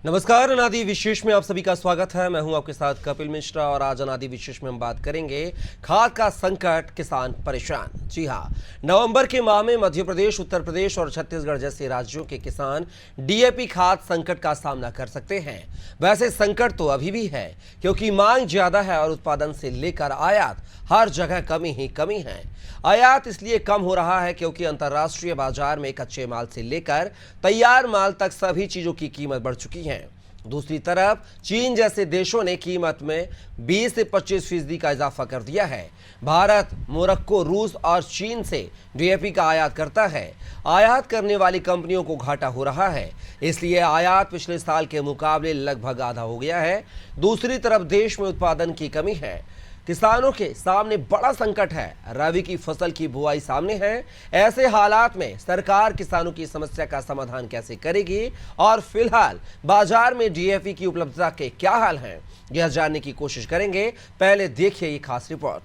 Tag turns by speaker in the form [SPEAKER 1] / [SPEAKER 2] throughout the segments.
[SPEAKER 1] नमस्कार, अनादि विशेष में आप सभी का स्वागत है। मैं हूं आपके साथ कपिल मिश्रा और आज अनादि विशेष में हम बात करेंगे खाद का संकट, किसान परेशान। जी हां, नवंबर के माह में मध्य प्रदेश, उत्तर प्रदेश और छत्तीसगढ़ जैसे राज्यों के किसान डीएपी खाद संकट का सामना कर सकते हैं। वैसे संकट तो अभी भी है क्योंकि मांग ज्यादा है और उत्पादन से लेकर आयात हर जगह कमी ही कमी है। आयात इसलिए कम हो रहा है क्योंकि अंतर्राष्ट्रीय बाजार में कच्चे माल से लेकर तैयार माल तक सभी चीजों की कीमत बढ़ चुकी है। दूसरी तरफ चीन जैसे देशों ने कीमत में 20 से 25% का इजाफा कर दिया है। भारत, मोरक्को, रूस और चीन से डीएपी का आयात करता है। आयात करने वाली कंपनियों को घाटा हो रहा है, इसलिए आयात पिछले साल के मुकाबले लगभग आधा हो गया है। दूसरी तरफ देश में उत्पादन की कमी है। किसानों के सामने बड़ा संकट है। रबी की फसल की बुआई सामने है। ऐसे हालात में सरकार किसानों की समस्या का समाधान कैसे करेगी और फिलहाल बाजार में डीएपी की उपलब्धता के क्या हाल हैं, यह जानने की कोशिश करेंगे। पहले देखिए ये खास रिपोर्ट।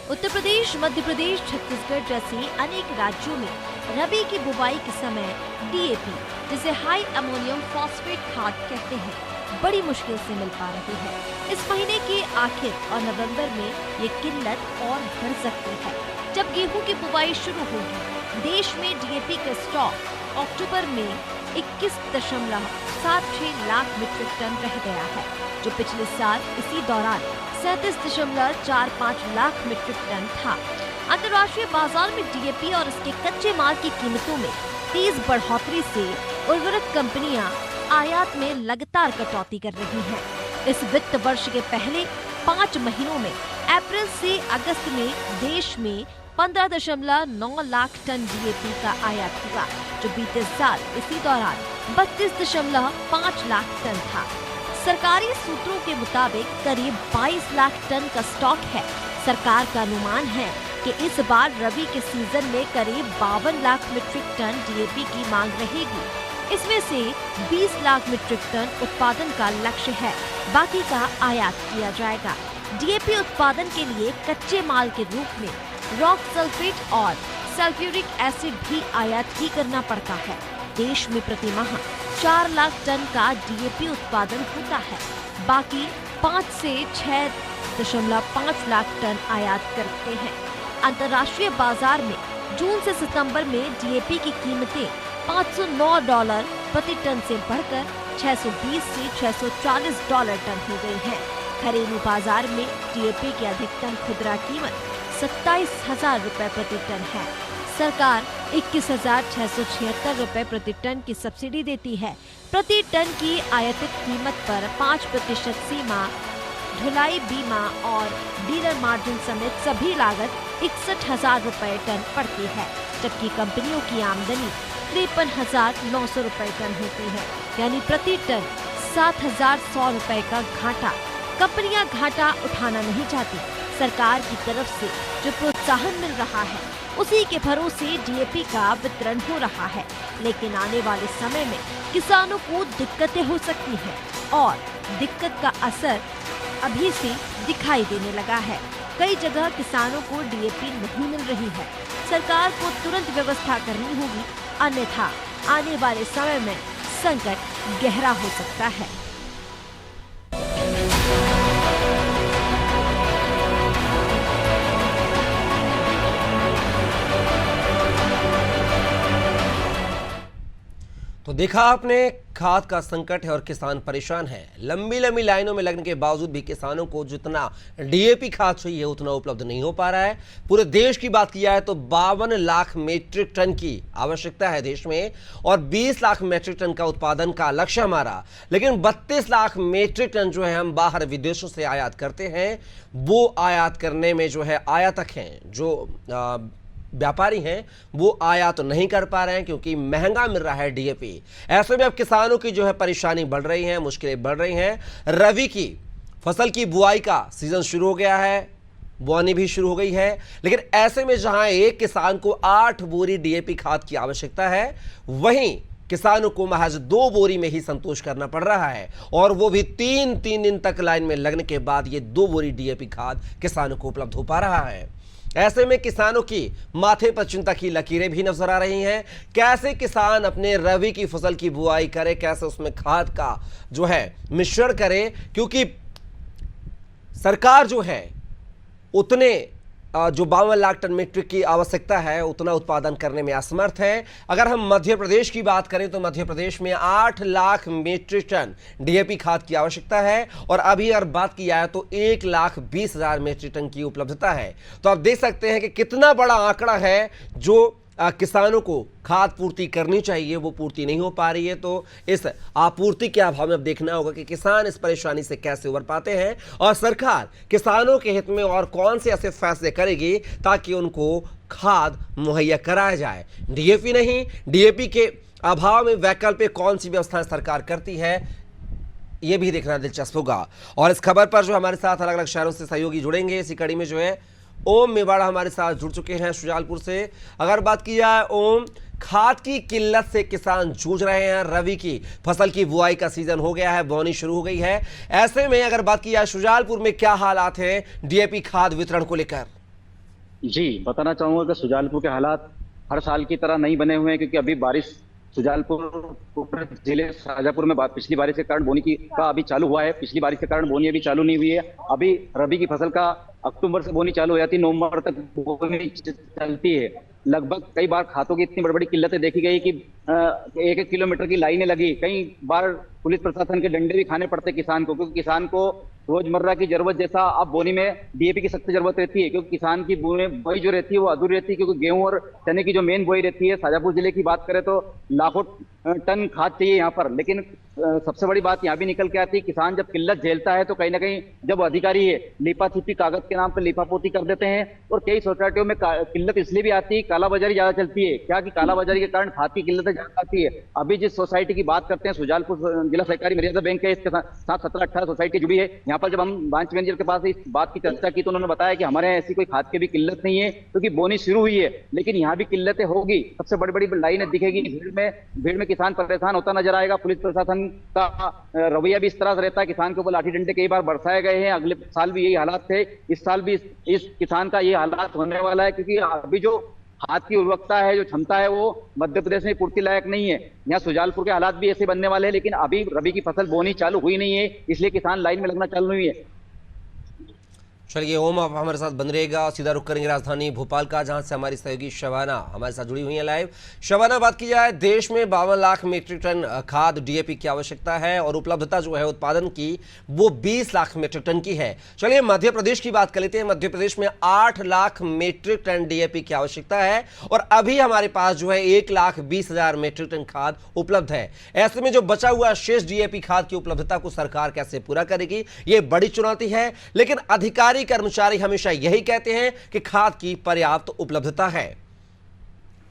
[SPEAKER 2] उत्तर प्रदेश, मध्य प्रदेश, छत्तीसगढ़ जैसे अनेक राज्यों में रबी की बुवाई के समय डीएपी, जिसे हाई अमोनियम फॉस्फेट खाद कहते हैं, बड़ी मुश्किल से मिल पा रही है। इस महीने के आखिर और नवंबर में ये किल्लत और बढ़ सकती है। जब गेहूं की बुवाई शुरू होगी, देश में डीएपी का स्टॉक अक्टूबर में 21.76 लाख मीट्रिक टन रह गया है, जो पिछले साल इसी दौरान 37.45 लाख मीट्रिक टन था। अंतर्राष्ट्रीय बाजार में डीएपी और इसके कच्चे माल की कीमतों में तेज बढ़ोतरी से उर्वरक कंपनियां आयात में लगातार कटौती कर रही हैं। इस वित्त वर्ष के पहले 5 महीनों में अप्रैल से अगस्त में देश में 15.9 लाख टन डीएपी का आयात हुआ, जो बीते साल इसी दौरान 32.5 लाख टन था। सरकारी सूत्रों के मुताबिक करीब 22 लाख टन का स्टॉक है। सरकार का अनुमान है कि इस बार रबी के सीजन में करीब 52 लाख मीट्रिक टन डीएपी की मांग रहेगी। इसमें से 20 लाख मीट्रिक टन उत्पादन का लक्ष्य है, बाकी का आयात किया जाएगा। डीएपी उत्पादन के लिए कच्चे माल के रूप में रॉक सल्फेट और सल्फ्यूरिक एसिड भी आयात ही करना पड़ता है। देश में प्रति माह 4 लाख टन का डीएपी उत्पादन होता है, बाकी 5 से 6.5 लाख टन आयात करते हैं। अंतर्राष्ट्रीय बाजार में जून से सितंबर में डीएपी की कीमतें $509 प्रति टन से बढ़कर 620 से $640 टन हो गई हैं। घरेलू बाजार में डीएपी की अधिकतम खुदरा कीमत 27,000 रुपए प्रति टन है। सरकार 21,676 रुपए प्रति टन की सब्सिडी देती है। प्रति टन की आयातित कीमत पर 5% सीमा, ढुलाई, बीमा और डीलर मार्जिन समेत सभी लागत 61,000 रुपए टन पड़ती है, जबकि कंपनियों की आमदनी 53,900 रुपए टन होती है, यानी प्रति टन 7,100 रुपए का घाटा। कंपनियां घाटा उठाना नहीं चाहती। सरकार की तरफ से जो प्रोत्साहन मिल रहा है, उसी के भरोसे डीएपी का वितरण हो रहा है, लेकिन आने वाले समय में किसानों को दिक्कतें हो सकती हैं और दिक्कत का असर अभी से दिखाई देने लगा है। कई जगह किसानों को डीएपी नहीं मिल रही है। सरकार को तुरंत व्यवस्था करनी होगी, अन्यथा आने वाले समय में संकट गहरा हो सकता है।
[SPEAKER 1] तो देखा आपने, खाद का संकट है और किसान परेशान है। लंबी लंबी लाइनों में लगने के बावजूद भी किसानों को जितना डीएपी खाद चाहिए उतना उपलब्ध नहीं हो पा रहा है। पूरे देश की बात किया है तो 52 लाख मीट्रिक टन की आवश्यकता है देश में और 20 लाख मीट्रिक टन का उत्पादन का लक्ष्य हमारा, लेकिन 32 लाख मीट्रिक टन जो है हम बाहर विदेशों से आयात करते हैं। वो आयात करने में जो है आयातक हैं, जो व्यापारी हैं, वो आयात तो नहीं कर पा रहे हैं क्योंकि महंगा मिल रहा है डीएपी। ऐसे में अब किसानों की जो है परेशानी बढ़ रही है, मुश्किलें बढ़ रही हैं। रबी की फसल की बुआई का सीजन शुरू हो गया है, बोनी भी शुरू हो गई है, लेकिन ऐसे में जहां एक किसान को 8 बोरी डीएपी खाद की आवश्यकता है, वहीं किसानों को महज 2 बोरी में ही संतोष करना पड़ रहा है, और वो भी तीन दिन तक लाइन में लगने के बाद ये 2 बोरी डीएपी खाद किसानों को उपलब्ध हो पा रहा है। ऐसे में किसानों की माथे पर चिंता की लकीरें भी नजर आ रही हैं। कैसे किसान अपने रबी की फसल की बुआई करे, कैसे उसमें खाद का जो है मिश्रण करे, क्योंकि सरकार जो है उतने जो 52 लाख टन मीट्रिक की आवश्यकता है उतना उत्पादन करने में असमर्थ है। अगर हम मध्य प्रदेश की बात करें तो मध्य प्रदेश में 8 लाख मीट्रिक टन डीएपी खाद की आवश्यकता है, और अभी अगर बात की जाए तो 1,20,000 मीट्रिक टन की उपलब्धता है। तो आप देख सकते हैं कि कितना बड़ा आंकड़ा है जो किसानों को खाद पूर्ति करनी चाहिए, वो पूर्ति नहीं हो पा रही है। तो इस आपूर्ति के अभाव में अब देखना होगा कि किसान इस परेशानी से कैसे उबर पाते हैं, और सरकार किसानों के हित में और कौन से ऐसे फैसले करेगी ताकि उनको खाद मुहैया कराया जाए। डीएपी नहीं, डीएपी के अभाव में वैकल्पिक कौन सी व्यवस्थाएं सरकार करती है, ये भी देखना दिलचस्प होगा। और इस खबर पर जो हमारे साथ अलग अलग शहरों से सहयोगी जुड़ेंगे, इसी कड़ी में जो है ओम मेवाड़ा हमारे साथ जुड़ चुके हैं शुजालपुर से। अगर बात की जाए ओम, खाद की किल्लत से किसान जूझ रहे हैं, रबी की फसल की बुआई का सीजन हो गया है, बोनी शुरू हो गई है। ऐसे में अगर बात की जाए शुजालपुर में क्या हालात हैं डीएपी खाद वितरण को लेकर?
[SPEAKER 3] जी, बताना चाहूंगा कि शुजालपुर के हालात हर साल की तरह नहीं बने हुए हैं, क्योंकि अभी बारिश शुजालपुर जिले शाजापुर में पिछली बारिश के कारण बोनी का अभी चालू हुआ है। पिछली बारिश के कारण बोनी अभी चालू नहीं हुई है। अभी रबी की फसल का अक्टूबर से बोनी चालू हो जाती है, नवंबर तक बोनी चलती है। लगभग कई बार खातों की इतनी बड़ी बड़ी किल्लतें देखी गई कि 1-1 किलोमीटर की लाइनें लगी। कई बार पुलिस प्रशासन के डंडे भी खाने पड़ते किसान को, क्योंकि किसान को रोजमर्रा की जरूरत जैसा अब बोनी में डीएपी की सख्त जरूरत रहती है, क्योंकि किसान की बुआई जो रहती है वो अधूरी रहती है, क्योंकि गेहूं और चने की जो मेन बुआई रहती है। शाजापुर जिले की बात करें तो लाखों टन खाद चाहिए यहाँ पर, लेकिन सबसे बड़ी बात यहाँ भी निकल के आती है, किसान जब किल्लत झेलता है तो कहीं ना कहीं जब अधिकारी है लीपा छिपी कागज के नाम पर लीपापोती कर देते हैं, और कई सोसाइटियों में किल्लत इसलिए भी आती है, कालाबाजारी ज्यादा चलती है। क्या कि कालाबाजारी के कारण खाद की किल्लतें ज्यादा आती है। अभी जिस सोसाइटी की बात करते हैं, शुजालपुर जिला सहकारी मर्यादा बैंक है, इसके साथ 17-18 सोसाइटी जुड़ी है। यहाँ पर जब हम ब्रांच मैनेजर के पास इस बात की चर्चा की तो उन्होंने बताया कि हमारे यहाँ ऐसी कोई खाद की भी किल्लत नहीं है, क्योंकि बोनी शुरू हुई है, लेकिन यहाँ भी किल्लतें होगी। सबसे बड़ी बड़ी लाइनें दिखेगी, भीड़ में किसान परेशान होता नजर आएगा। पुलिस प्रशासन का रवैया भी इस तरह से रहता है, किसान के ऊपर लाठी डंडे कई बार बरसाए गए हैं। अगले साल भी यही हालात थे, इस साल भी इस किसान का ये हालात होने वाला है, क्योंकि अभी जो खाद की उर्वरकता है, जो क्षमता है, वो मध्य प्रदेश में पूर्ति लायक नहीं है। यहाँ शुजालपुर के हालात भी ऐसे बनने वाले हैं, लेकिन अभी रबी की फसल बोनी चालू हुई नहीं है, इसलिए किसान लाइन में लगना चालू नहीं है।
[SPEAKER 1] चलिए ओम, आप हमारे साथ बन रहेगा। सीधा रुक करेंगे राजधानी भोपाल का, जहां से हमारी सहयोगी शबाना हमारे साथ जुड़ी हुई है लाइव। शबाना, बात की जाए देश में 52 लाख मीट्रिक टन खाद डीएपी की आवश्यकता है, और उपलब्धता जो है उत्पादन की वो 20 लाख मीट्रिक टन की है। चलिए मध्य प्रदेश की बात कर लेते हैं। मध्य प्रदेश में 8 लाख मीट्रिक टन डीएपी की आवश्यकता है, और अभी हमारे पास जो है 1,20,000 मीट्रिक टन खाद उपलब्ध है। ऐसे में जो बचा हुआ शेष डीएपी खाद की उपलब्धता को सरकार कैसे पूरा करेगी, ये बड़ी चुनौती है। लेकिन अधिकारी कर्मचारी हमेशा यही कहते हैं कि खाद की पर्याप्त उपलब्धता है।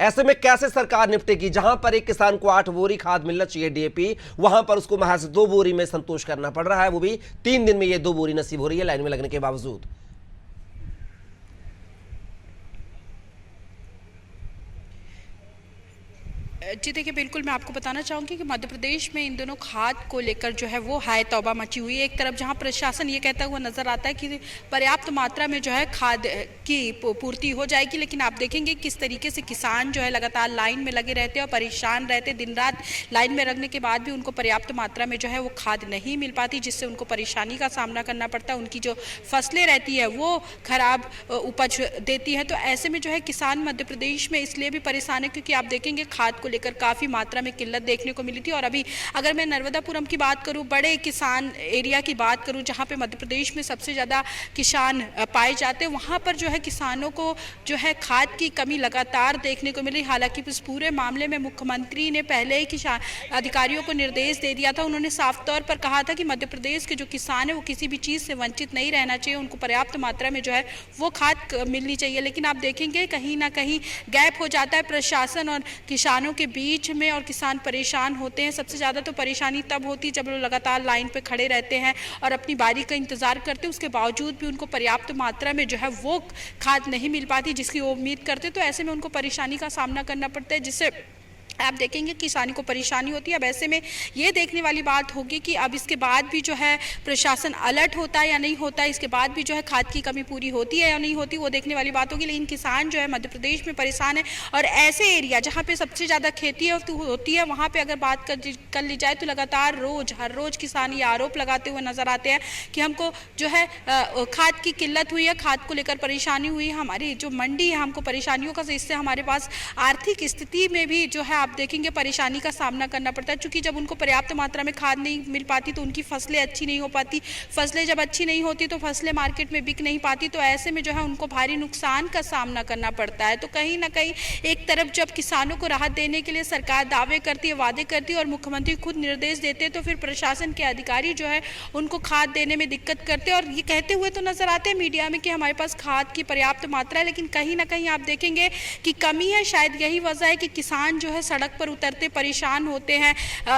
[SPEAKER 1] ऐसे में कैसे सरकार निपटेगी? जहां पर एक किसान को 8 बोरी खाद मिलना चाहिए डीएपी, वहां पर उसको महज 2 बोरी में संतोष करना पड़ रहा है, वो भी 3 दिन में ये 2 बोरी नसीब हो रही है लाइन में लगने के बावजूद।
[SPEAKER 4] जी देखिए, बिल्कुल मैं आपको बताना चाहूँगी कि मध्य प्रदेश में इन दोनों खाद को लेकर जो है वो हाय तौबा मची हुई है। एक तरफ जहाँ प्रशासन ये कहता हुआ नजर आता है कि पर्याप्त मात्रा में जो है खाद की पूर्ति हो जाएगी, लेकिन आप देखेंगे किस तरीके से किसान जो है लगातार लाइन में लगे रहते हैं और परेशान रहते, दिन रात लाइन में लगने के बाद भी उनको पर्याप्त मात्रा में जो है वो खाद नहीं मिल पाती, जिससे उनको परेशानी का सामना करना पड़ता है। उनकी जो फसलें रहती है वो खराब उपज देती है। तो ऐसे में जो है किसान मध्य प्रदेश में इसलिए भी परेशान है क्योंकि आप देखेंगे खाद को लेकर काफी मात्रा में किल्लत देखने को मिली थी। और अभी अगर मैं नर्मदापुरम की बात करूं, बड़े किसान एरिया की बात करूं, जहां पे मध्य प्रदेश में सबसे ज्यादा किसान पाए जाते हैं, वहां पर जो है किसानों को जो है खाद की कमी लगातार देखने को मिली। हालांकि इस पूरे मामले में मुख्यमंत्री ने पहले ही अधिकारियों को निर्देश दे दिया था। उन्होंने साफ तौर पर कहा था कि मध्य प्रदेश के जो किसान है वो किसी भी चीज से वंचित नहीं रहना चाहिए, उनको पर्याप्त मात्रा में जो है वो खाद मिलनी चाहिए। लेकिन आप देखेंगे कहीं ना कहीं गैप हो जाता है प्रशासन और किसानों के बीच में, और किसान परेशान होते हैं। सबसे ज़्यादा तो परेशानी तब होती है जब लोग लगातार लाइन पे खड़े रहते हैं और अपनी बारी का इंतज़ार करते हैं, उसके बावजूद भी उनको पर्याप्त मात्रा में जो है वो खाद नहीं मिल पाती जिसकी वो उम्मीद करते। तो ऐसे में उनको परेशानी का सामना करना पड़ता है, जिससे आप देखेंगे किसानी को परेशानी होती है। अब ऐसे में ये देखने वाली बात होगी कि अब इसके बाद भी जो है प्रशासन अलर्ट होता है या नहीं होता है, इसके बाद भी जो है खाद की कमी पूरी होती है या नहीं होती, वो देखने वाली बात होगी। लेकिन किसान जो है मध्य प्रदेश में परेशान है, और ऐसे एरिया जहाँ पे सबसे ज़्यादा खेती होती है वहाँ पर अगर बात कर ली जाए तो लगातार हर रोज़ किसान ये आरोप लगाते हुए नजर आते हैं कि हमको जो है खाद की किल्लत हुई है, खाद को लेकर परेशानी हुई है, हमारी जो मंडी है हमको परेशानियों का, इससे हमारे पास आर्थिक स्थिति में भी जो है आप देखेंगे परेशानी का सामना करना पड़ता है। क्योंकि जब उनको पर्याप्त मात्रा में खाद नहीं मिल पाती तो उनकी फसलें अच्छी नहीं हो पाती, फसलें जब अच्छी नहीं होती तो फसलें मार्केट में बिक नहीं पाती, तो ऐसे में जो है उनको भारी नुकसान का सामना करना पड़ता है। तो कहीं ना कहीं एक तरफ जब किसानों को राहत देने के लिए सरकार दावे करती है, वादे करती है और मुख्यमंत्री खुद निर्देश देते हैं, तो फिर प्रशासन के अधिकारी जो है उनको खाद देने में दिक्कत करते हैं और ये कहते हुए तो नजर आते हैं मीडिया में कि हमारे पास खाद की पर्याप्त मात्रा है, लेकिन कहीं ना कहीं आप देखेंगे कि कमी है। शायद यही वजह है कि किसान जो है सड़क पर उतरते परेशान होते हैं,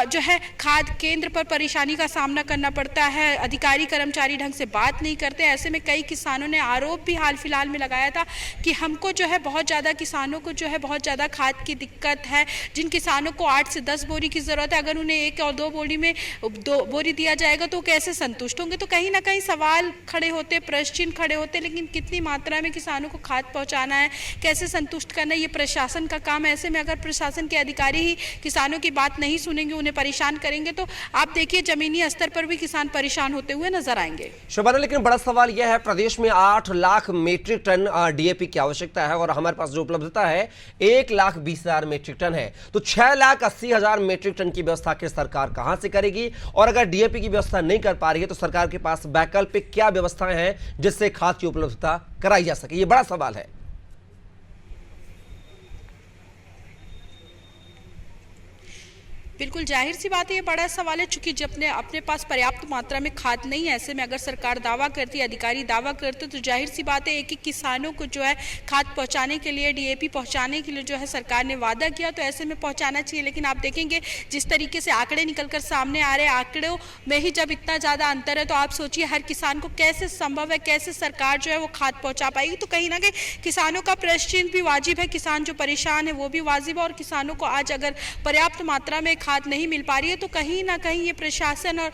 [SPEAKER 4] जो है खाद केंद्र पर परेशानी का सामना करना पड़ता है, अधिकारी कर्मचारी ढंग से बात नहीं करते। ऐसे में कई किसानों ने आरोप भी हाल फिलहाल में लगाया था कि हमको जो है बहुत ज़्यादा किसानों को जो है बहुत ज़्यादा खाद की दिक्कत है। जिन किसानों को 8 से 10 बोरी की ज़रूरत है, अगर उन्हें 1 और 2 बोरी में 2 बोरी दिया जाएगा तो कैसे संतुष्ट होंगे। तो कहीं ना कहीं सवाल खड़े होते, प्रश्न चिन्ह खड़े होते, लेकिन कितनी मात्रा में किसानों को खाद पहुँचाना है, कैसे संतुष्ट करना है, ये प्रशासन का काम है। ऐसे में अगर प्रशासन के अधिकारी ही किसानों की बात नहीं सुनेंगे, उन्हें परेशान करेंगे, तो आप देखिए जमीनी स्तर पर भी किसान परेशान होते हुए नजर आएंगे।
[SPEAKER 1] शोभाना, लेकिन बड़ा सवाल यह है, प्रदेश में 8 लाख मीट्रिक टन डीएपी की आवश्यकता है और हमारे पास जो उपलब्धता है 1,20,000 मीट्रिक टन है, तो 6,80,000 मीट्रिक टन की व्यवस्था के सरकार कहां से करेगी? और अगर डीएपी की व्यवस्था नहीं कर पा रही है तो सरकार के पास वैकल्पिक क्या व्यवस्थाएं हैं जिससे खाद की उपलब्धता कराई जा सके? यह बड़ा सवाल है।
[SPEAKER 4] बिल्कुल जाहिर सी बात है, ये बड़ा सवाल है। चूंकि जब अपने पास पर्याप्त मात्रा में खाद नहीं है, ऐसे में अगर सरकार दावा करती है, अधिकारी दावा करते, तो जाहिर सी बात है एक एक किसानों को जो है खाद पहुंचाने के लिए, डीएपी पहुंचाने के लिए जो है सरकार ने वादा किया, तो ऐसे में पहुंचाना चाहिए। लेकिन आप देखेंगे जिस तरीके से आंकड़े निकलकर सामने आ रहे हैं, आंकड़ों में ही जब इतना ज़्यादा अंतर है, तो आप सोचिए हर किसान को कैसे संभव है, कैसे सरकार जो है वो खाद पहुँचा पाएगी। तो कहीं ना कहीं किसानों का प्रश्न चिन्ह भी वाजिब है, किसान जो परेशान है वो भी वाजिब है, और किसानों को आज अगर पर्याप्त मात्रा में खाद नहीं मिल पा रही है तो कहीं ना कहीं ये प्रशासन और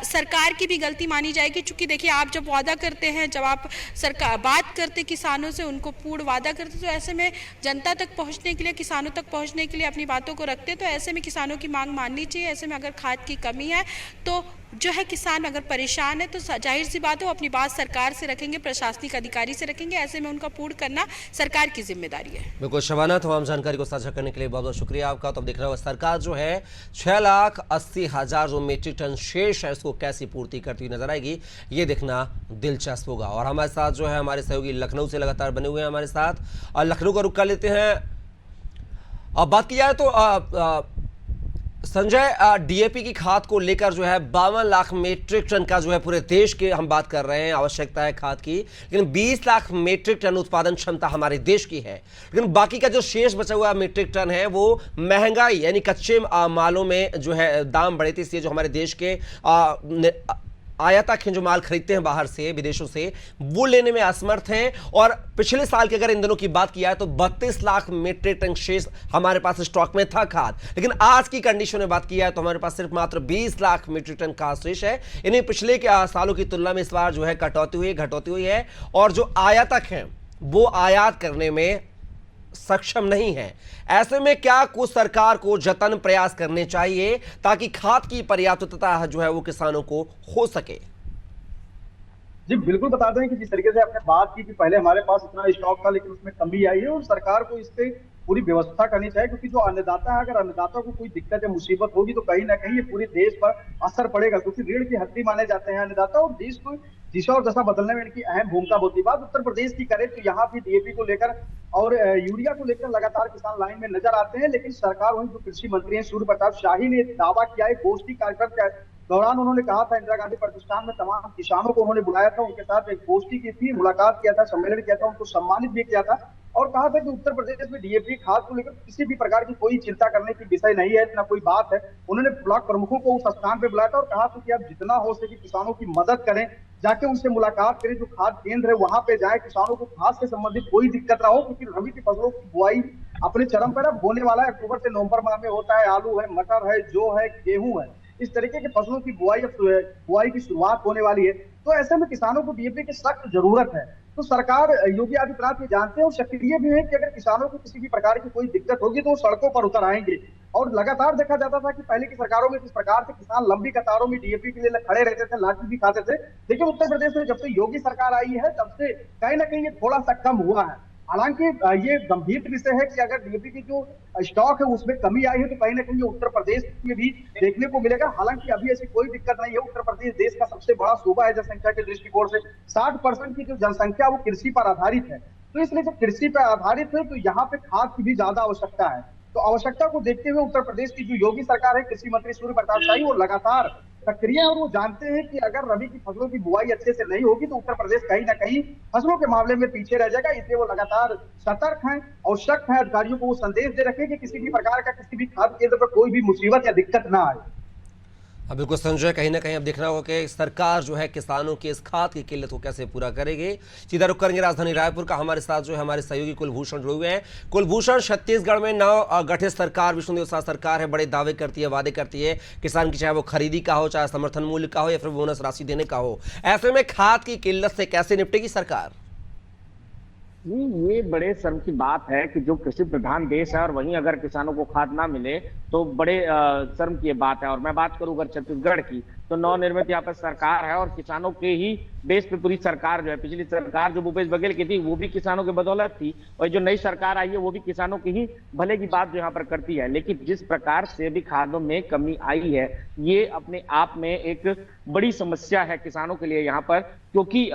[SPEAKER 4] सरकार की भी गलती मानी जाएगी। क्योंकि देखिए आप जब वादा करते हैं, जब आप सरकार बात करते किसानों से, उनको पूर्ण वादा करते, तो ऐसे में जनता तक पहुंचने के लिए, किसानों तक पहुंचने के लिए अपनी बातों को रखते, तो ऐसे में किसानों की मांग माननी चाहिए। ऐसे में अगर खाद की कमी है तो जो है किसान अगर परेशान है तो जाहिर सी बात है वो अपनी बात सरकार से रखेंगे, प्रशासनिक अधिकारी से रखेंगे। ऐसे में उनका पूर्ण करना सरकार की जिम्मेदारी है।
[SPEAKER 1] बिल्कुल शबाना, तमाम जानकारी को साझा करने के लिए बहुत बहुत शुक्रिया आपका। तो अब देख रहे हो सरकार जो है 6,80,000 जो मीट्रिक टन शेष है उसको कैसी पूर्ति करती हुई नजर आएगी, ये देखना दिलचस्प होगा। और हमारे साथ जो है हमारे सहयोगी लखनऊ से लगातार बने हुए हैं हमारे साथ, और लखनऊ का रुख कर लेते हैं। अब बात की जाए तो संजय, डीएपी की खाद को लेकर जो है 52 लाख मीट्रिक टन का जो है पूरे देश के हम बात कर रहे हैं आवश्यकता है खाद की, लेकिन 20 लाख मीट्रिक टन उत्पादन क्षमता हमारे देश की है। लेकिन बाकी का जो शेष बचा हुआ मीट्रिक टन है वो महंगाई यानी कच्चे मालों में जो है दाम बढ़े थे, इसलिए जो हमारे देश के आयातक जो माल खरीदते हैं बाहर से, विदेशों से, वो लेने में असमर्थ हैं। और पिछले साल के अगर इन दिनों की बात किया है तो 32 लाख मीट्रिक टन शेष हमारे पास स्टॉक में था खाद, लेकिन आज की कंडीशन में बात किया है तो हमारे पास सिर्फ मात्र 20 लाख मीट्रिक टन खाद शेष है। इन्हें पिछले के सालों की तुलना में इस बार जो है घटौती हुई है, और जो आयातक हैं वो आयात करने में सक्षम नहीं है। ऐसे में क्या कुछ सरकार को जतन प्रयास करने चाहिए ताकि खाद की पर्याप्तता जो है वो किसानों को हो सके?
[SPEAKER 5] जी बिल्कुल, बता दें कि जिस तरीके से आपने बात की कि पहले हमारे पास इतना स्टॉक था लेकिन उसमें कमी आई है, और सरकार को इस पे पूरी व्यवस्था करनी चाहिए। क्योंकि जो अन्नदाता है, अगर अन्नदाता को कोई दिक्कत या मुसीबत होगी तो कहीं ना कहीं ये पूरे देश पर असर पड़ेगा, क्योंकि रीढ़ की हड्डी माने जाते हैं अन्नदाता, और देश को दिशा और दशा बदलने में इनकी अहम भूमिका होती है। बात उत्तर प्रदेश की करें तो यहाँ भी डीएपी को लेकर और यूरिया को लेकर लगातार किसान लाइन में नजर आते हैं, लेकिन सरकार वहीं जो कृषि मंत्री हैं सूर्य प्रताप शाही ने दावा किया है, गोष्ठी कार्यक्रम के दौरान उन्होंने कहा था, इंदिरा गांधी प्रतिष्ठान में तमाम किसानों को उन्होंने बुलाया था, उनके साथ एक गोष्ठी की थी, मुलाकात किया था, सम्मेलन किया था, उनको सम्मानित भी किया था, और कहा था कि उत्तर प्रदेश में डीएपी खाद को लेकर किसी भी प्रकार की कोई चिंता करने की विषय नहीं है, ना कोई बात है। उन्होंने ब्लॉक प्रमुखों को उस स्थान पर बुलाया था और कहा था कि आप जितना हो सके किसानों की मदद करें, जाके उनसे मुलाकात करें, जो खाद केंद्र है वहां पे जाए, किसानों को खाद से संबंधित कोई दिक्कत ना हो, क्योंकि रबी की फसलों की बुआई अपने चरम पर अब होने वाला है। अक्टूबर से नवंबर माह में होता है, आलू है, मटर है, जौ है, गेहूं है, इस तरीके की फसलों की बुआई की शुरुआत होने वाली है। तो ऐसे में किसानों को डीएपी की सख्त जरूरत है। तो सरकार, योगी आदित्यनाथ ये जानते हैं और सक्रिय भी है कि अगर किसानों को किसी भी प्रकार की कोई दिक्कत होगी तो वो सड़कों पर उतर आएंगे। और लगातार देखा जाता था कि पहले की सरकारों में किस प्रकार से किसान लंबी कतारों में डीएपी के लिए खड़े रहते थे, लाठी भी खाते थे। लेकिन उत्तर प्रदेश में जब से योगी सरकार आई है तब से कहीं ना कहीं ये थोड़ा सा कम हुआ है। हालांकि ये गंभीर विषय है कि अगर डीएपी की जो स्टॉक है उसमें कमी आई है तो कहीं ना कहीं उत्तर प्रदेश में भी देखने को मिलेगा। हालांकि अभी ऐसी कोई दिक्कत नहीं है। उत्तर प्रदेश देश का सबसे बड़ा सूबा है जनसंख्या के दृष्टिकोण से। 60% की जो जनसंख्या वो कृषि पर आधारित है। तो इसलिए जब कृषि पर आधारित है तो यहाँ पे खाद की भी ज्यादा आवश्यकता है। तो आवश्यकता को देखते हुए उत्तर प्रदेश की जो योगी सरकार है, कृषि मंत्री सूर्य प्रताप शाही, वो लगातार सक्रिय है और वो जानते हैं कि अगर रबी की फसलों की बुआई अच्छे से नहीं होगी तो उत्तर प्रदेश कहीं ना कहीं फसलों के मामले में पीछे रह जाएगा। इसलिए वो लगातार सतर्क हैं और शक है, अधिकारियों को वो संदेश दे रखे कि किसी भी प्रकार का किसी भी खाद केंद्र पर कोई भी मुसीबत या दिक्कत ना आए।
[SPEAKER 1] अब बिल्कुल संजय, कहीं ना कहीं अब देखना होगा कि सरकार जो है किसानों की इस खाद की किल्लत को कैसे पूरा करेगी। सीधा रुक करेंगे राजधानी रायपुर का। हमारे साथ जो है हमारे सहयोगी कुलभूषण जुड़े हुए हैं। कुलभूषण, छत्तीसगढ़ में नव गठित सरकार, विष्णुदेव साय सरकार है, बड़े दावे करती है, वादे करती है किसान की, चाहे वो खरीदी का हो, चाहे समर्थन मूल्य का हो या फिर बोनस राशि देने का हो। ऐसे में खाद की किल्लत से कैसे निपटेगी सरकार?
[SPEAKER 6] ये बड़े शर्म की बात है कि जो कृषि प्रधान देश है और वहीं अगर किसानों को खाद ना मिले तो बड़े शर्म की बात है। और मैं बात करूं अगर छत्तीसगढ़ की तो नवनिर्मित यहाँ पर सरकार है और किसानों के ही बेस पे पूरी सरकार जो है, पिछली सरकार जो भूपेश बघेल की थी वो भी किसानों के बदौलत थी और जो नई सरकार आई है वो भी किसानों की ही भले की बात जो यहाँ पर करती है। लेकिन जिस प्रकार से भी खादों में कमी आई है ये अपने आप में एक बड़ी समस्या है किसानों के लिए यहाँ पर, क्योंकि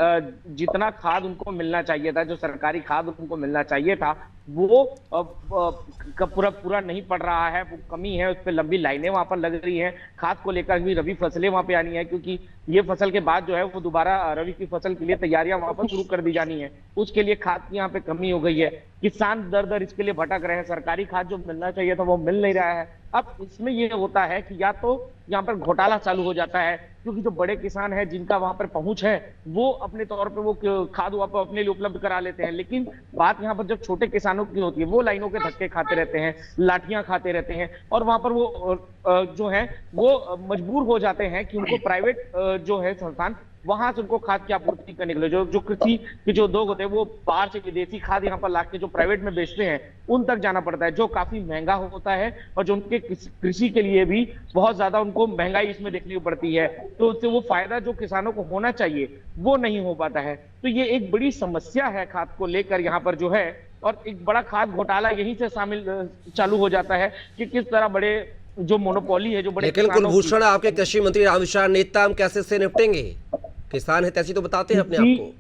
[SPEAKER 6] जितना खाद उनको मिलना चाहिए था, जो सरकारी खाद उनको मिलना चाहिए था, वो पूरा नहीं पड़ रहा है। वो कमी है, उस पर लंबी लाइनें वहां पर लग रही हैं। खाद को लेकर भी रबी फसलें वहां पे आनी है क्योंकि ये फसल के बाद जो है वो दोबारा रबी की फसल के लिए तैयारियां वहां पर शुरू कर दी जानी है। उसके लिए खाद की यहाँ पे कमी हो गई है। किसान दर दर इसके लिए भटक रहे हैं। सरकारी खाद जो मिलना चाहिए था वो मिल नहीं रहा है। अब इसमें ये होता है कि या तो यहाँ पर घोटाला चालू हो जाता है क्योंकि जो बड़े किसान हैं जिनका वहां पर पहुंच है वो अपने तौर पे वो खाद वहां पर अपने लिए उपलब्ध करा लेते हैं। लेकिन बात यहाँ पर जब छोटे किसानों की होती है वो लाइनों के धक्के खाते रहते हैं, लाठियां खाते रहते हैं और वहां पर वो जो है वो मजबूर हो जाते हैं कि उनको प्राइवेट जो है संस्थान वहां से उनको खाद की आपूर्ति करने के लिए जो कृषि के जो उद्योग होते हैं वो बाहर से विदेशी खाद यहाँ पर लाके जो प्राइवेट में बेचते हैं उन तक जाना पड़ता है, जो काफी महंगा होता है और जो उनके कृषि के लिए भी बहुत ज्यादा उनको महंगाई इसमें देखनी पड़ती है। तो उससे वो फायदा जो किसानों को होना चाहिए वो नहीं हो पाता है। तो ये एक बड़ी समस्या है खाद को लेकर यहाँ पर जो है, और एक बड़ा खाद घोटाला यहीं से शामिल चालू हो जाता है कि किस तरह बड़े जो मोनोपोली है जो बड़े।
[SPEAKER 1] लेकिन कुलभूषण, आपके कृषि मंत्री रामविचार नेता हम कैसे से निपटेंगे? किसान है तैसी तो बताते हैं अपने आप को।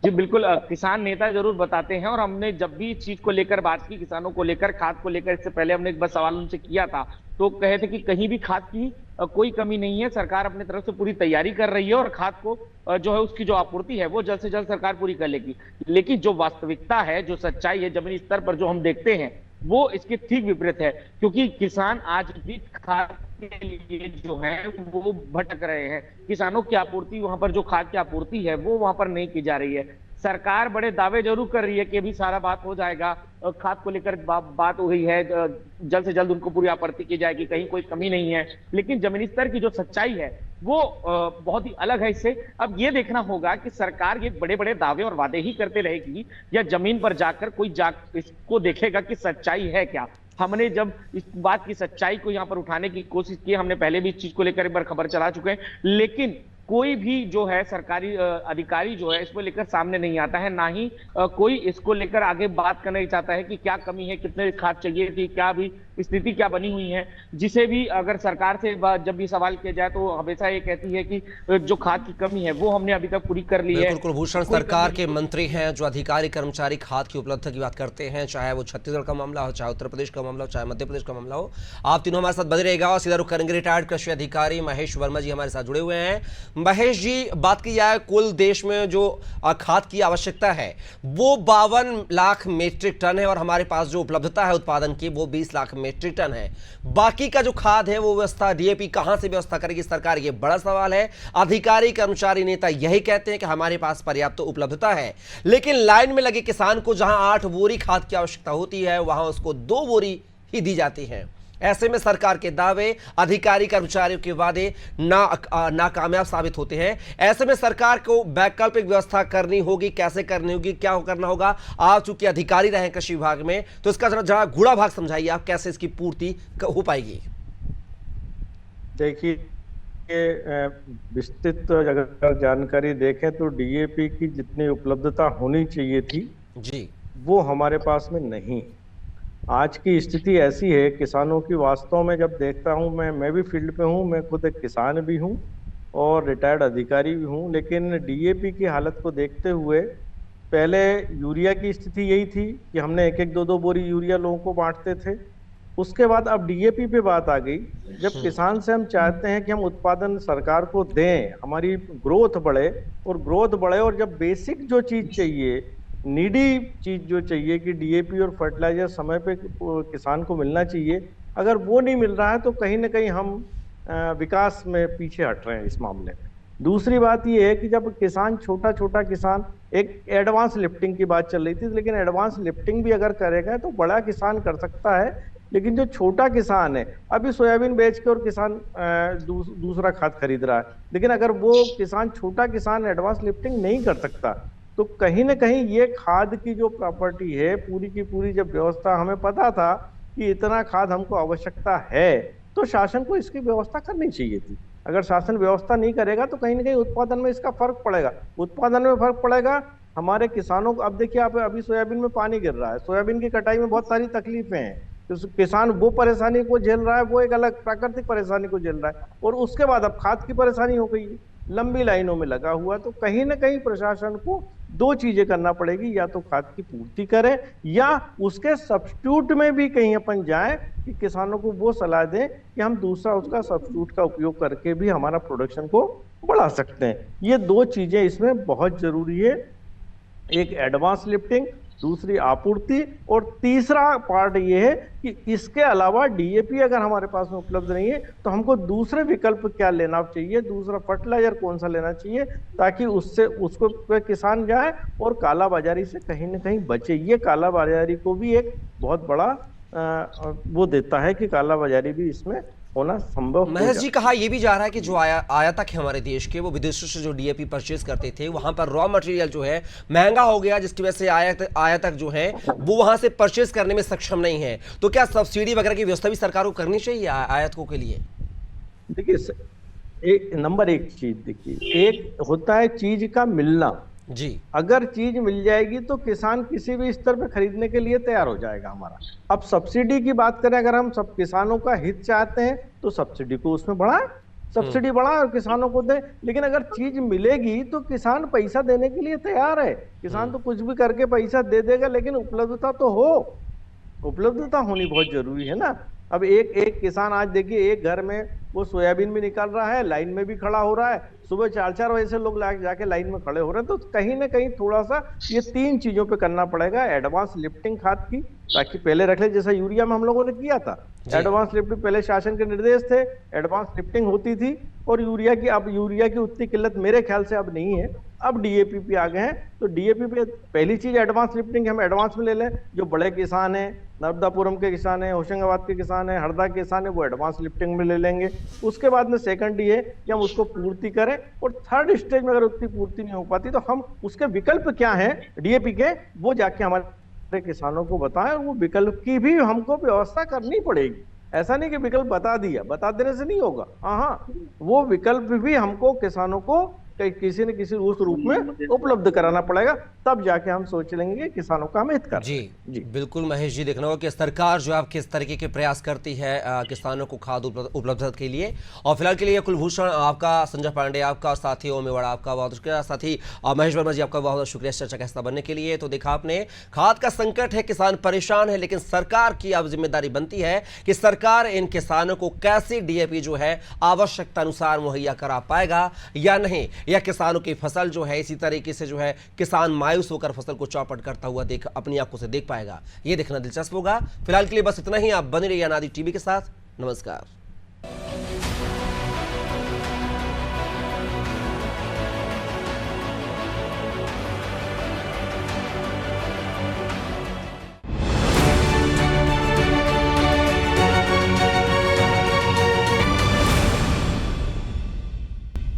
[SPEAKER 6] जी बिल्कुल, किसान नेता जरूर बताते हैं और हमने जब भी इस चीज को लेकर बात की, किसानों को लेकर, खाद को लेकर, इससे पहले हमने एक बार सवाल उनसे किया था तो कहे थे कि कहीं भी खाद की कोई कमी नहीं है, सरकार अपनी तरफ से पूरी तैयारी कर रही है और खाद को जो है उसकी जो आपूर्ति है वो जल्द से जल्द सरकार पूरी कर लेगी। लेकिन जो वास्तविकता है, जो सच्चाई है जमीनी स्तर पर जो हम देखते हैं वो इसके ठीक विपरीत है, क्योंकि किसान आज भी खाद के लिए जो है वो भटक रहे हैं। किसानों की आपूर्ति, वहां पर जो खाद की आपूर्ति है वो वहां पर नहीं की जा रही है। सरकार बड़े दावे जरूर कर रही है कि अभी सारा बात हो जाएगा, खाद को लेकर बात हो गई है, जल्द से जल्द उनको पूरी आपूर्ति की जाएगी, कहीं कोई कमी नहीं है। लेकिन जमीनी स्तर की जो सच्चाई है वो बहुत ही अलग है इससे। अब ये देखना होगा कि सरकार ये बड़े बड़े दावे और वादे ही करते रहेगी या जमीन पर जाकर कोई इसको देखेगा कि सच्चाई है क्या। हमने जब इस बात की सच्चाई को यहाँ पर उठाने की कोशिश की, हमने पहले भी इस चीज को लेकर एक बार खबर चला चुके हैं, लेकिन कोई भी जो है सरकारी अधिकारी जो है इसको लेकर सामने नहीं आता है, ना ही कोई इसको लेकर आगे बात करना ही चाहता है कि क्या कमी है, कितने खाद चाहिए थी, क्या भी स्थिति क्या बनी हुई है। जिसे भी अगर सरकार से जब भी सवाल किया जाए तो हमेशा ये कहती है कि जो खाद की कमी है वो हमने अभी तक पूरी कर ली है।
[SPEAKER 1] कुलभूषण, सरकार के मंत्री हैं जो अधिकारी कर्मचारी खाद की उपलब्धता की बात करते हैं, चाहे वो छत्तीसगढ़ का मामला हो, चाहे उत्तर प्रदेश का मामला हो, चाहे मध्य प्रदेश का मामला हो, आप तीनों हमारे साथ बने रहेगा। और सीधा रुख करेंगे रिटायर्ड कृषि अधिकारी महेश वर्मा जी हमारे साथ जुड़े हुए हैं। महेश जी, बात की जाए कुल देश में जो खाद की आवश्यकता है वो 52 लाख मीट्रिक टन है और हमारे पास जो उपलब्धता है उत्पादन की वो 20 लाख मीट्रिक टन है। बाकी का जो खाद है वो व्यवस्था डीएपी कहां से व्यवस्था करेगी सरकार, ये बड़ा सवाल है। अधिकारी कर्मचारी नेता यही कहते हैं कि हमारे पास पर्याप्त उपलब्धता है, लेकिन लाइन में लगे किसान को जहां 8 बोरी खाद की आवश्यकता होती है वहां उसको 2 बोरी ही दी जाती है। ऐसे में सरकार के दावे, अधिकारी कर्मचारियों के वादे नाकामयाब साबित होते हैं। ऐसे में सरकार को वैकल्पिक व्यवस्था करनी होगी। कैसे करनी होगी, क्या करना होगा? आप चूंकि अधिकारी रहे कृषि विभाग में, तो इसका जरा गूढ़ा भाग समझाइए, आप कैसे इसकी पूर्ति हो पाएगी?
[SPEAKER 7] देखिए, विस्तृत अगर जानकारी देखें तो डीएपी की जितनी उपलब्धता होनी चाहिए थी
[SPEAKER 1] जी,
[SPEAKER 7] वो हमारे पास में नहीं। आज की स्थिति ऐसी है, किसानों की वास्तव में जब देखता हूं, मैं भी फील्ड पे हूं, मैं खुद एक किसान भी हूं और रिटायर्ड अधिकारी भी हूं, लेकिन डीएपी की हालत को देखते हुए पहले यूरिया की स्थिति यही थी कि हमने 1-1, 2-2 बोरी यूरिया लोगों को बांटते थे। उसके बाद अब डीएपी पे बात आ गई। जब किसान से हम चाहते हैं कि हम उत्पादन सरकार को दें, हमारी ग्रोथ बढ़े और जब बेसिक जो चीज चाहिए, नीडी चीज जो चाहिए कि डीएपी और फर्टिलाइजर समय पे किसान को मिलना चाहिए, अगर वो नहीं मिल रहा है तो कहीं ना कहीं हम विकास में पीछे हट रहे हैं इस मामले में। दूसरी बात ये है कि जब किसान छोटा किसान, एक एडवांस लिफ्टिंग की बात चल रही थी, लेकिन एडवांस लिफ्टिंग भी अगर करेगा तो बड़ा किसान कर सकता है, लेकिन जो छोटा किसान है, अभी सोयाबीन बेच के और किसान दूसरा खाद खरीद रहा है, लेकिन अगर वो किसान छोटा किसान एडवांस लिफ्टिंग नहीं कर सकता, तो कहीं ना कहीं ये खाद की जो प्रॉपर्टी है पूरी की पूरी, जब व्यवस्था हमें पता था कि इतना खाद हमको आवश्यकता है, तो शासन को इसकी व्यवस्था करनी चाहिए थी। अगर शासन व्यवस्था नहीं करेगा तो कहीं ना कहीं उत्पादन में इसका फर्क पड़ेगा हमारे किसानों को। अब देखिए, आप अभी सोयाबीन में पानी गिर रहा है, सोयाबीन की कटाई में बहुत सारी तकलीफें हैं, तो किसान वो परेशानी को झेल रहा है, वो एक अलग प्राकृतिक परेशानी को झेल रहा है, और उसके बाद अब खाद की परेशानी हो गई, लंबी लाइनों में लगा हुआ। तो कहीं ना कहीं प्रशासन को 2 चीजें करना पड़ेगी, या तो खाद की पूर्ति करें या उसके सब्स्टिट्यूट में भी कहीं अपन जाएं कि किसानों को वो सलाह दें कि हम दूसरा उसका सब्स्टिट्यूट का उपयोग करके भी हमारा प्रोडक्शन को बढ़ा सकते हैं। ये 2 चीजें इसमें बहुत जरूरी है, एक एडवांस लिफ्टिंग, दूसरी आपूर्ति, और तीसरा पार्ट ये है कि इसके अलावा डीएपी अगर हमारे पास में उपलब्ध नहीं है तो हमको दूसरे विकल्प क्या लेना चाहिए, दूसरा फर्टिलाइजर कौन सा लेना चाहिए, ताकि उससे उसको किसान जाए और काला बाजारी से कहीं ना कहीं बचे। ये काला बाजारी को भी एक बहुत बड़ा वो देता है कि काला बाजारी भी इसमें होना संभव।
[SPEAKER 1] महेश जी, कहा यह भी जा रहा है कि जो आयातक है हमारे देश के, वो विदेशों से जो डीएपी परचेज करते थे, वहां पर रॉ मटेरियल जो है महंगा हो गया, जिसकी वजह से आयातक जो है वो वहां से परचेज करने में सक्षम नहीं है। तो क्या सब्सिडी वगैरह की व्यवस्था भी सरकार को करनी चाहिए आयातकों के लिए?
[SPEAKER 7] देखिए, नंबर 1 चीज देखिए, एक होता है चीज का मिलना
[SPEAKER 1] जी।
[SPEAKER 7] अगर चीज मिल जाएगी तो किसान किसी भी स्तर पे खरीदने के लिए तैयार हो जाएगा हमारा। अब सब्सिडी की बात करें, अगर हम सब किसानों का हित चाहते हैं तो सब्सिडी को उसमें बढ़ाएं, सब्सिडी बढ़ाएं और किसानों को दें। लेकिन अगर चीज मिलेगी तो किसान पैसा देने के लिए तैयार है। किसान तो कुछ भी करके पैसा दे देगा, लेकिन उपलब्धता तो हो, उपलब्धता होनी बहुत जरूरी है ना। अब एक किसान, आज देखिए, एक घर में वो सोयाबीन भी निकाल रहा है, लाइन में भी खड़ा हो रहा है, सुबह 4-4 बजे से लोग जाके लाइन में खड़े हो रहे हैं। तो कहीं ना कहीं थोड़ा सा ये 3 चीजों पे करना पड़ेगा। एडवांस लिफ्टिंग खाद की, ताकि पहले रख ले, जैसा यूरिया में हम लोगों ने किया था, एडवांस लिफ्टिंग पहले शासन के निर्देश थे, एडवांस लिफ्टिंग होती थी। और यूरिया की उतनी किल्लत मेरे ख्याल से अब नहीं है, अब डीएपी पे आ गए हैं। तो डीएपी पे पहली चीज एडवांस लिफ्टिंग, हम एडवांस में ले लें। जो बड़े किसान हैं, नर्मदापुरम के किसान हैं, होशंगाबाद के किसान हैं, हरदा के किसान हैं, वो एडवांस लिफ्टिंग में ले लेंगे। उसके बाद में सेकंड ये कि हम उसको पूर्ति करें, और थर्ड स्टेज में अगर उतनी पूर्ति नहीं हो पाती तो हम उसके विकल्प क्या हैं डीएपी के, वो जाके हमारे किसानों को बताएं, और वो विकल्प की भी हमको व्यवस्था करनी पड़ेगी। ऐसा नहीं कि विकल्प बता देने से नहीं होगा। हाँ, वो विकल्प भी हमको किसानों को किसी न किसी उस रूप में उपलब्ध कराना पड़ेगा, तब जाके हम सोच लेंगे किसानों का हम हित कर।
[SPEAKER 1] जी बिल्कुल महेश जी, देखना होगा कि सरकार जो है किस तरीके के प्रयास करती है किसानों को खाद उपलब्धता के लिए। और फिलहाल के लिए कुलभूषण आपका, संजय पांडे आपका, साथी ओम मेवाड़ा आपका बहुत शुक्रिया, साथी महेश वर्मा जी आपका बहुत शुक्रिया इस चर्चा का हिस्सा बनने के लिए। तो देखा आपने, खाद का संकट है, किसान परेशान है, लेकिन सरकार की अब जिम्मेदारी बनती है कि सरकार इन किसानों को कैसे डीएपी जो है आवश्यकता अनुसार मुहैया करा पाएगा या नहीं। या किसानों की फसल जो है इसी तरीके से जो है किसान मायूस होकर फसल को चौपट करता हुआ अपनी आंखों से देख पाएगा, ये देखना दिलचस्प होगा। फिलहाल के लिए बस इतना ही। आप बने रहिए अनादि टीवी के साथ। नमस्कार।